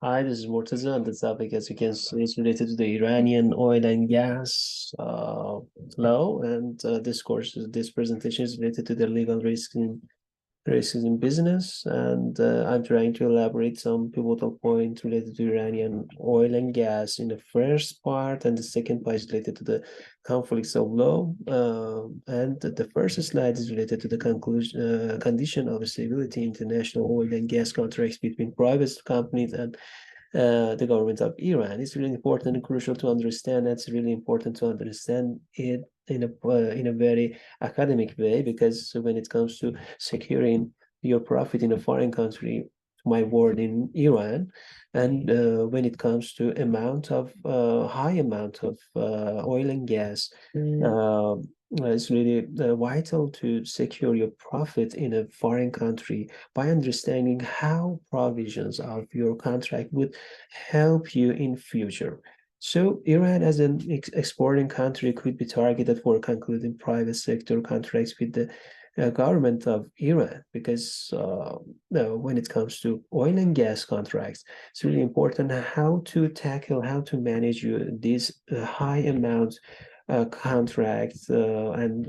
Hi, this is Morteza, and the topic, as you can see, is related to the Iranian oil and gas law. And this presentation is related to the legal risks in business. And I'm trying to elaborate some pivotal points related to Iranian oil and gas in the first part, and the second part is related to the conflicts of law. And the first slide is related to the condition of stability in international oil and gas contracts between private companies and the government of Iran. It's really important and crucial to understand. That's really important to understand it in a very academic way, because when it comes to securing your profit in a foreign country, my word, in Iran, and when it comes to high amount of oil and gas, it's really vital to secure your profit in a foreign country by understanding how provisions of your contract would help you in future. So Iran as an exporting country could be targeted for concluding private sector contracts with the government of Iran, because when it comes to oil and gas contracts, it's really important how to manage these high amounts contracts, and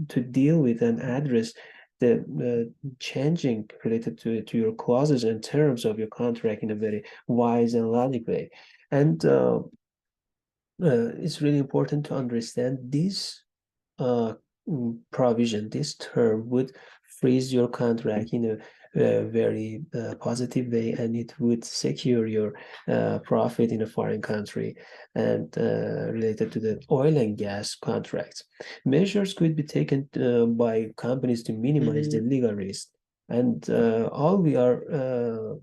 to deal with and address the changing related to your clauses and terms of your contract in a very wise and logic way. And it's really important to understand this uh, provision, this term would freeze your contract in a very positive way, and it would secure your profit in a foreign country. And related to the oil and gas contracts, measures could be taken by companies to minimize the legal risk. And all we are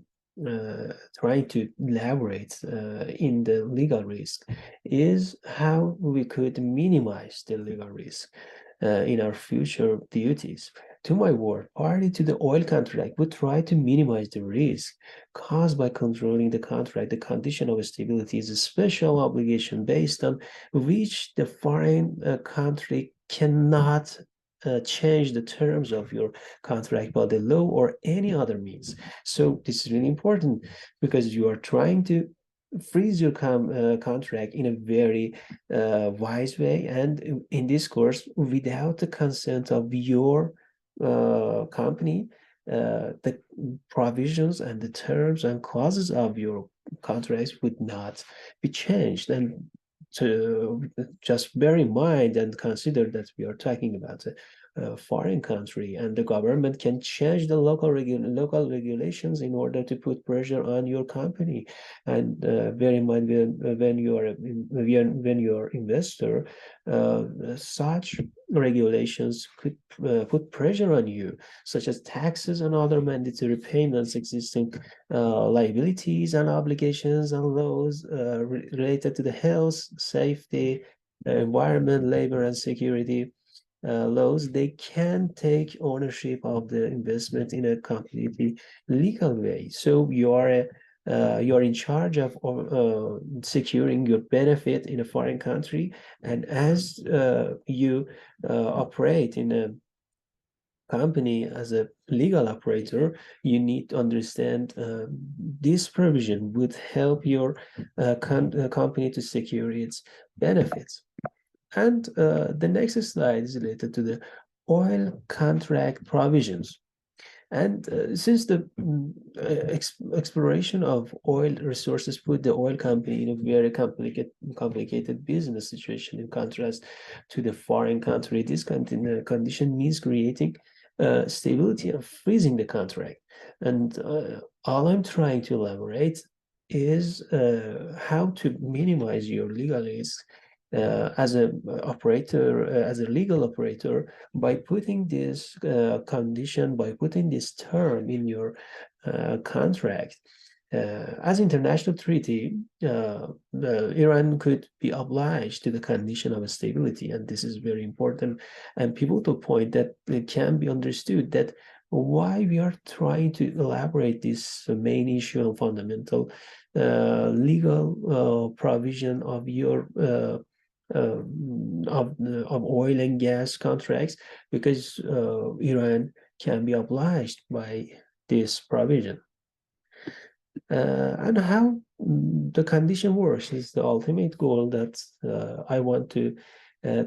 trying to elaborate in the legal risk is how we could minimize the legal risk in our future duties. To my word, party to the oil contract would try to minimize the risk caused by controlling the contract. The condition of stability is a special obligation based on which the foreign country cannot change the terms of your contract by the law or any other means. So this is really important, because you are trying to freeze your contract in a very wise way, and in this course without the consent of your company. The provisions and the terms and clauses of your contracts would not be changed. And to just bear in mind and consider that we are talking about a foreign country, and the government can change the local regulations in order to put pressure on your company. And bear in mind, when you are when you are investor, such regulations could put pressure on you, such as taxes and other mandatory payments, existing liabilities and obligations and laws related to the health, safety, environment, labor, and security laws. They can take ownership of the investment in a completely legal way. So you are in charge of securing your benefit in a foreign country, and as you operate in a company as a legal operator, you need to understand this provision would help your company to secure its benefits. And the next slide is related to the oil contract provisions. And since the exploration of oil resources put the oil company in a very complicated business situation, in contrast to the foreign country, this condition means creating stability and freezing the contract. And all I'm trying to elaborate is how to minimize your legal risk as a operator, as a legal operator, by putting this condition, by putting this term in your contract. As international treaty, Iran could be obliged to the condition of stability, and this is very important and pivotal point that it can be understood, that why we are trying to elaborate this main issue and fundamental legal provision of your of oil and gas contracts, because Iran can be obliged by this provision. and how the condition works is the ultimate goal that I want to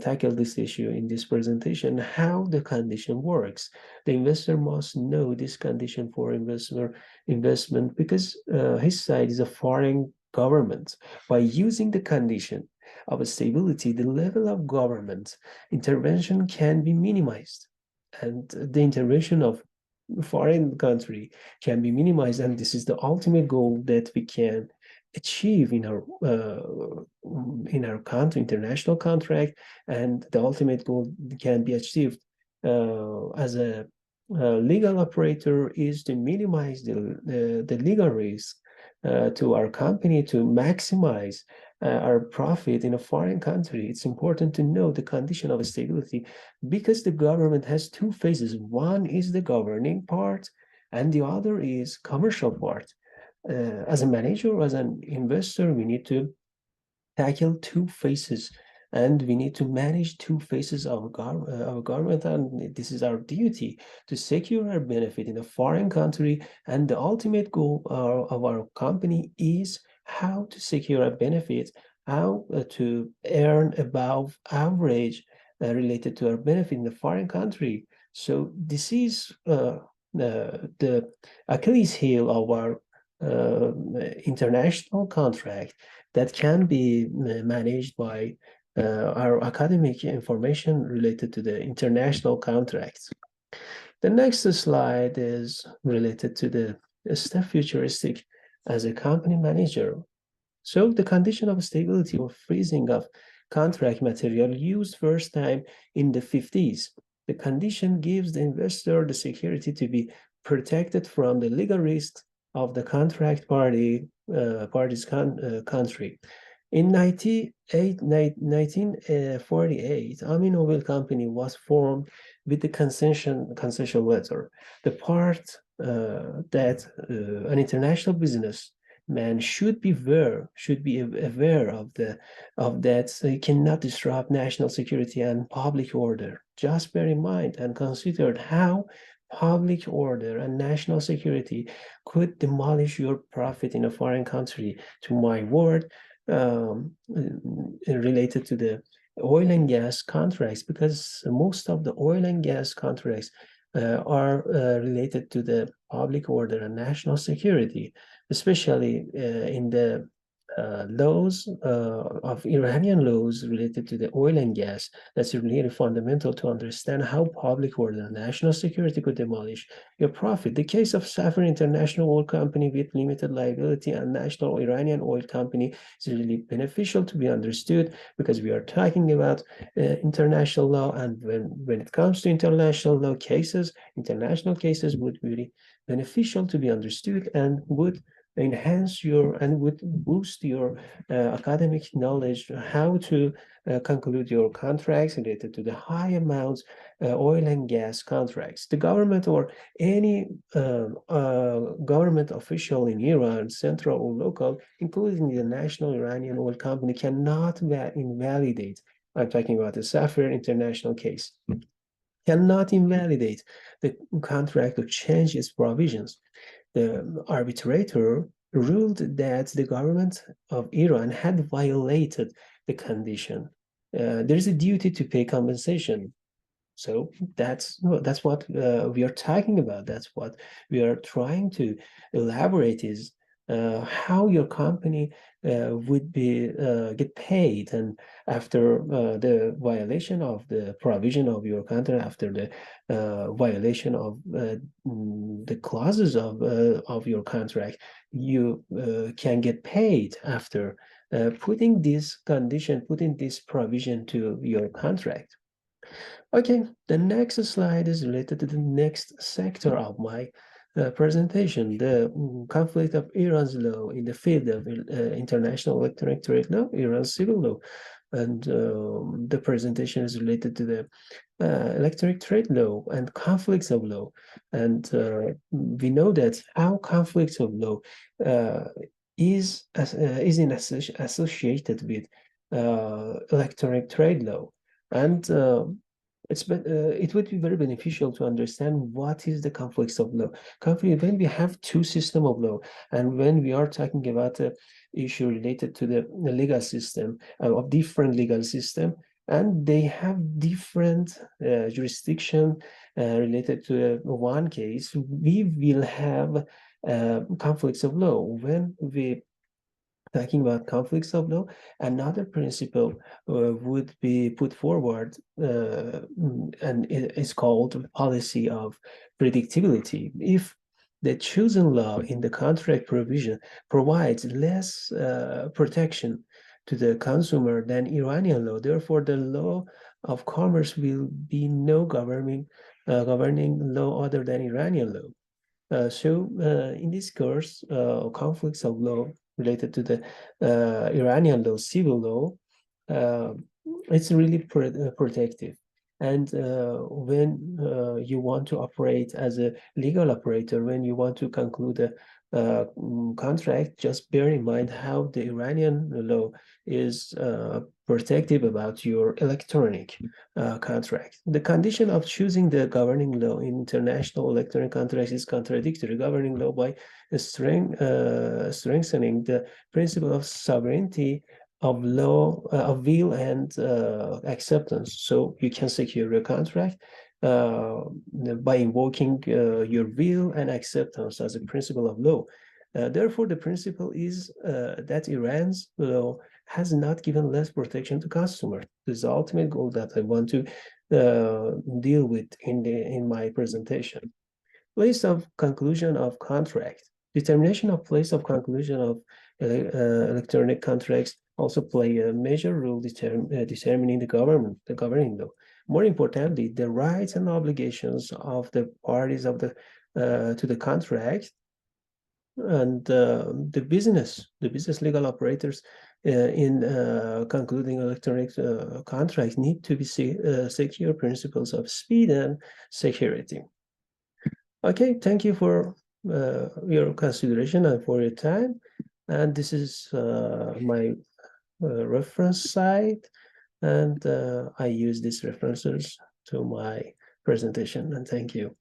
tackle this issue in this presentation. How the condition works. The investor must know this condition for investment because his side is a foreign government. By using the condition of stability, the level of government intervention can be minimized, and the intervention of foreign country can be minimized, and this is the ultimate goal that we can achieve in our country international contract, and the ultimate goal can be achieved as a legal operator is to minimize the legal risk to our company to maximize our profit in a foreign country. It's important to know the condition of stability because the government has two phases. One is the governing part, and the other is commercial part. As a manager, as an investor, we need to tackle two phases, and we need to manage two phases of our government, and this is our duty to secure our benefit in a foreign country. And the ultimate goal of our company is how to secure our benefits, how to earn above average related to our benefit in the foreign country. So this is the Achilles heel of our international contract that can be managed by our academic information related to the international contracts. The next slide is related to the step futuristic as a company manager. So the condition of stability or freezing of contract material used first time in the 50s. The condition gives the investor the security to be protected from the legal risks of the contract party's country. In 1948, Army Oil Company was formed with the concession letter. The part that an international business man should be aware of that, so he cannot disrupt national security and public order. Just bear in mind and consider how public order and national security could demolish your profit in a foreign country. To my word, related to the oil and gas contracts, because most of the oil and gas contracts are related to the public order and national security, especially in the laws of Iranian laws related to the oil and gas. That's really fundamental to understand how public order and national security could demolish your profit. The case of Safir International Oil Company with limited liability and National Iranian Oil Company is really beneficial to be understood because we are talking about international law, and when it comes to international law cases, international cases would be really beneficial to be understood and would enhance your and would boost your academic knowledge how to conclude your contracts related to the high amounts oil and gas contracts. The government or any government official in Iran, central or local, including the National Iranian Oil Company, cannot invalidate. I'm talking about the Safir International case. Cannot invalidate the contract or change its provisions. The arbitrator ruled that the government of Iran had violated the condition. There is a duty to pay compensation. So that's what we are talking about. That's what we are trying to elaborate is how your company would be get paid, and after the violation of the provision of your contract, after the violation of the clauses of your contract, you can get paid after putting this condition, putting this provision to your contract. Okay, the next slide is related to the next sector of my presentation, the conflict of Iran's law in the field of international electronic trade law, Iran's civil law. And the presentation is related to the electronic trade law and conflicts of law. And we know that how conflicts of law is associated with electronic trade law. And it would be very beneficial to understand what is the conflicts of law. Conflict when we have two systems of law, and when we are talking about a issue related to the legal system of different legal system, and they have different jurisdiction related to one case, we will have conflicts of law. When we talking about conflicts of law, another principle would be put forward, and it is called policy of predictability. If the chosen law in the contract provision provides less protection to the consumer than Iranian law, therefore the law of commerce will be no governing law other than Iranian law. In this course, conflicts of law related to the Iranian law, civil law, uh, it's really protective. And when you want to operate as a legal operator, when you want to conclude a contract, just bear in mind how the Iranian law is protective about your electronic contract. The condition of choosing the governing law in international electronic contracts is contradictory. Governing law by strengthening the principle of sovereignty of law, of will and acceptance. So you can secure your contract uh, by invoking your will and acceptance as a principle of law. Therefore, the principle is that Iran's law has not given less protection to customers. This is the ultimate goal that I want to deal with in my presentation. Place of conclusion of contract. Determination of place of conclusion of electronic contracts also play a major role determining the governing law. More importantly, the rights and obligations of the parties of the to the contract and the business legal operators in concluding electronic contracts need to be secure principles of speed and security. Okay, thank you for your consideration and for your time. And this is my reference site, and I use these references to my presentation. And thank you.